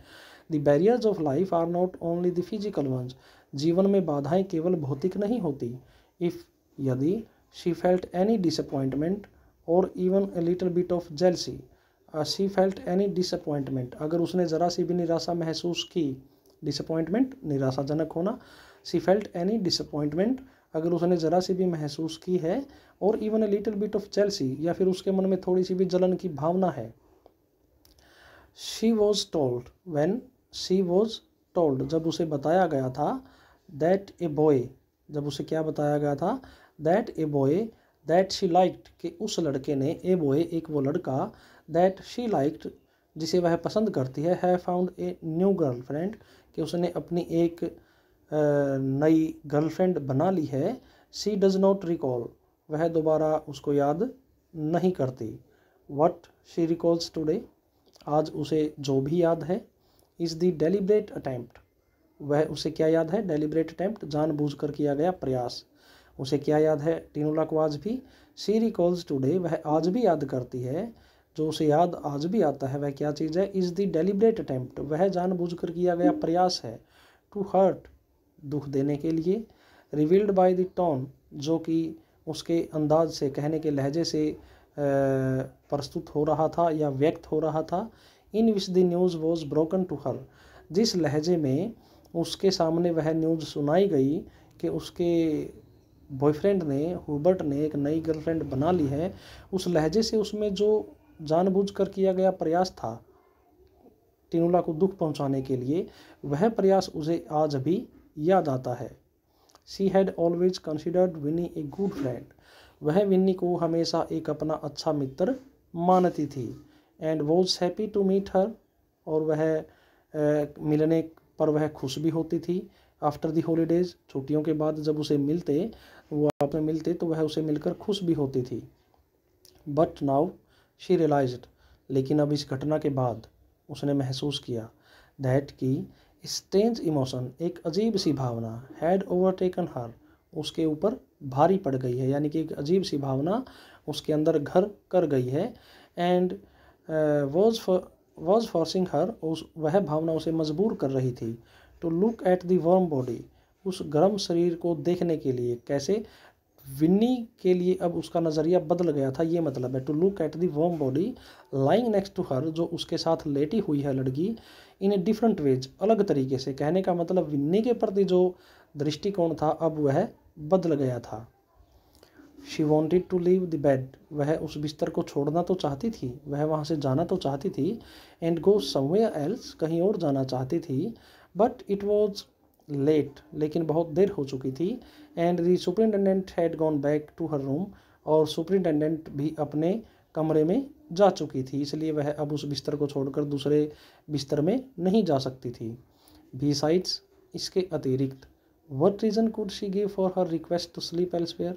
[SPEAKER 1] The barriers of life are not only the physical ones, जीवन में बाधाएं केवल भौतिक नहीं होती। इफ़, यदि, शी फेल्ट एनी डिसअपॉइंटमेंट और even a little bit of jealousy, she felt any disappointment, अगर उसने ज़रा सी भी निराशा महसूस की, डिसअपॉइंटमेंट निराशाजनक होना, शी फेल्ट एनी डिसअपॉइंटमेंट, अगर उसने ज़रा सी भी महसूस की है, और even a little bit of jealousy, या फिर उसके मन में थोड़ी सी भी जलन की भावना है। She was told, when she was told, जब उसे बताया गया था, दैट ए बॉय, जब उसे क्या बताया गया था? That a boy, that she liked, कि उस लड़के ने, ए बॉय एक वो लड़का, दैट शी लाइक्ड जिसे वह पसंद करती है, have found a new girlfriend, कि उसने अपनी एक नई गर्लफ्रेंड बना ली है। शी डज नॉट रिकॉल, वह दोबारा उसको याद नहीं करती। वट शी रिकॉल्स टुडे, आज उसे जो भी याद है। इज़ द डेलिब्रेट अटैम्प्ट, वह उसे क्या याद है? डेलिब्रेट अटैम्प्ट, जानबूझकर किया गया प्रयास। उसे क्या याद है टिनोला को आज भी? शी रिकॉल्स टुडे, वह आज भी याद करती है, जो उसे याद आज भी आता है वह क्या चीज़ है? इज़ द डेलिब्रेट अटैम्प्ट, वह जानबूझकर किया गया प्रयास है। टू हर्ट, दुख देने के लिए। रिवील्ड बाय द टोन, जो कि उसके अंदाज से, कहने के लहजे से प्रस्तुत हो रहा था या व्यक्त हो रहा था। In which the news was broken to her, जिस लहजे में उसके सामने वह न्यूज़ सुनाई गई कि उसके बॉयफ्रेंड ने, हुबर्ट ने एक नई गर्लफ्रेंड बना ली है, उस लहजे से उसमें जो जानबूझकर किया गया प्रयास था टिनोला को दुख पहुंचाने के लिए, वह प्रयास उसे आज भी याद आता है। She had always considered Winnie a good friend, वह विन्नी को हमेशा एक अपना अच्छा मित्र मानती थी। And was happy to meet her, और वह मिलने पर वह खुश भी होती थी। आफ्टर द हॉलीडेज, छुट्टियों के बाद जब उसे मिलते, वो आपस में मिलते, तो वह उसे मिलकर खुश भी होती थी। बट नाउ शी रियलाइज्ड, लेकिन अब इस घटना के बाद उसने महसूस किया, दैट की स्ट्रेंज इमोशन, एक अजीब सी भावना, हैड ओवरटेकन हर, उसके ऊपर भारी पड़ गई है, यानी कि एक अजीब सी भावना उसके अंदर घर कर गई है। एंड वॉज फोर्सिंग हर, वह भावना उसे मजबूर कर रही थी। To look at the warm body, उस गर्म शरीर को देखने के लिए। कैसे? विन्नी के लिए अब उसका नज़रिया बदल गया था, ये मतलब है। To look at the warm body lying next to her, जो उसके साथ लेटी हुई है लड़की, इन ए डिफरेंट वेज, अलग तरीके से। कहने का मतलब विन्नी के प्रति जो दृष्टिकोण था अब वह बदल गया था। She wanted to leave the bed, वह उस बिस्तर को छोड़ना तो चाहती थी, वह वहाँ से जाना तो चाहती थी। एंड गो समवेयर एल्स, कहीं और जाना चाहती थी। बट इट वॉज लेट, लेकिन बहुत देर हो चुकी थी। And the superintendent had gone back to her room, और सुपरिटेंडेंट भी अपने कमरे में जा चुकी थी, इसलिए वह अब उस बिस्तर को छोड़कर दूसरे बिस्तर में नहीं जा सकती थी। बिसाइड्स, इसके अतिरिक्त, what reason could she give for her request to sleep elsewhere,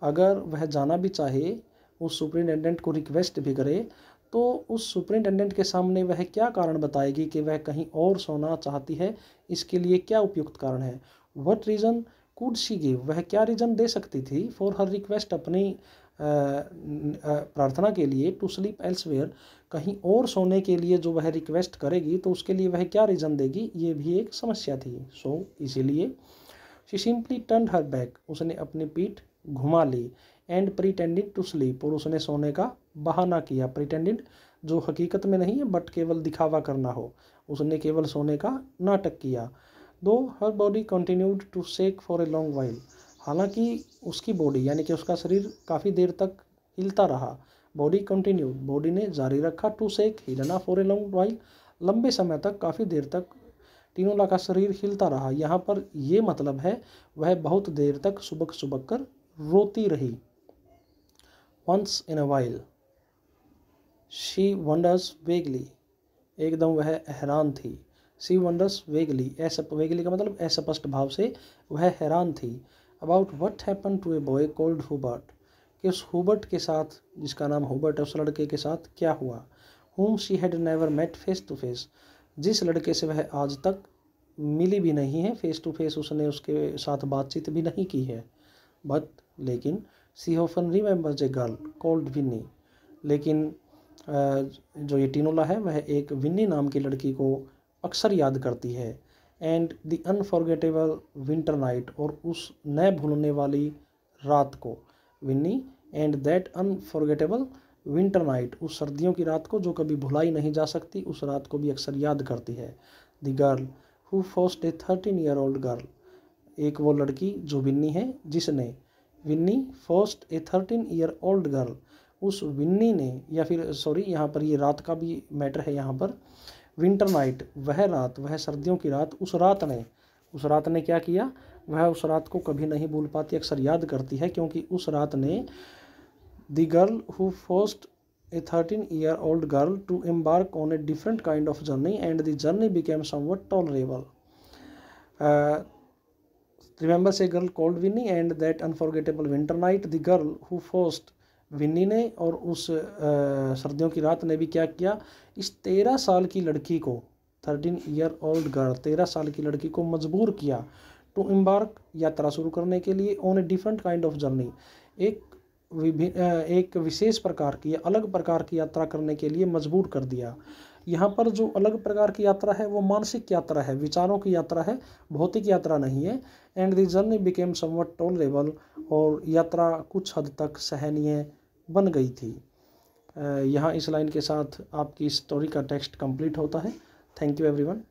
[SPEAKER 1] अगर वह जाना भी चाहे, उस सुपरिटेंडेंट को रिक्वेस्ट भी करे, तो उस सुपरिटेंडेंट के सामने वह क्या कारण बताएगी कि वह कहीं और सोना चाहती है? इसके लिए क्या उपयुक्त कारण है? What reason could she give, वह क्या रीज़न दे सकती थी फॉर हर रिक्वेस्ट, अपनी प्रार्थना के लिए, टू स्लीप एल्सवेयर, कहीं और सोने के लिए जो वह रिक्वेस्ट करेगी, तो उसके लिए वह क्या रीज़न देगी? ये भी एक समस्या थी। सो इसीलिए she simply turned her back, उसने अपनी पीठ घुमा ली। एंड प्रिटेंडेड टू स्लीप, और उसने सोने का बहाना किया। प्रिटेंडेड जो हकीकत में नहीं है बट केवल दिखावा करना हो, उसने केवल सोने का नाटक किया। Though her body continued to shake for a long while, हालांकि उसकी बॉडी यानी कि उसका शरीर काफ़ी देर तक हिलता रहा। बॉडी कंटिन्यूड, बॉडी ने जारी रखा, टू शेक हिलना, फॉर ए लॉन्ग वाइल लंबे समय तक, काफ़ी देर तक। टिनोला का शरीर हिलता रहा। यहाँ पर ये मतलब है वह बहुत देर तक सुबक सुबक कर रोती रही। Once in a while she wonders vaguely, एकदम वह हैरान थी। She wonders vaguely, vaguely का मतलब अस्पष्ट भाव से वह हैरान थी। About what happened to a boy called Hubert, कि उस हुबर्ट के साथ, जिसका नाम हुबर्ट है, उस लड़के के साथ क्या हुआ। Whom she had never met face to face, जिस लड़के से वह आज तक मिली भी नहीं है, फेस टू फेस उसने उसके साथ बातचीत भी नहीं की है। बट लेकिन she often remembers a girl called Winnie, लेकिन जो ये टिनोला है वह एक विन्नी नाम की लड़की को अक्सर याद करती है। And the unforgettable winter night, और उस न भूलने वाली रात को। Winnie and that unforgettable winter night, उस सर्दियों की रात को जो कभी भुलाई नहीं जा सकती, उस रात को भी अक्सर याद करती है। The girl who forced a 13-year-old girl, एक वो लड़की जो विन्नी है जिसने, Vinny forced a 13-year-old girl, उस विन्नी ने, या फिर सॉरी यहाँ पर ये रात का भी मैटर है यहाँ पर। विंटर नाइट, वह रात, वह सर्दियों की रात, उस रात ने क्या किया, वह उस रात को कभी नहीं भूल पाती, अक्सर याद करती है, क्योंकि उस रात ने the girl who forced a 13-year-old girl to embark on a different kind of journey and the journey became somewhat tolerable. Remembers a girl called Winnie and that unforgettable winter night, the girl who forced, Winnie ने और उस सर्दियों की रात ने भी क्या किया, इस 13 साल की लड़की को, 13-year-old गर्ल, 13 साल की लड़की को मजबूर किया, टू एम्बार्क, यात्रा शुरू करने के लिए, on a different kind of journey, एक विशेष प्रकार की, अलग प्रकार की यात्रा करने के लिए मजबूर कर दिया। यहाँ पर जो अलग प्रकार की यात्रा है वो मानसिक यात्रा है, विचारों की यात्रा है, भौतिक यात्रा नहीं है। And the journey became somewhat tolerable, और यात्रा कुछ हद तक सहनीय बन गई थी। यहाँ इस लाइन के साथ आपकी स्टोरी का टेक्स्ट कंप्लीट होता है। Thank you everyone.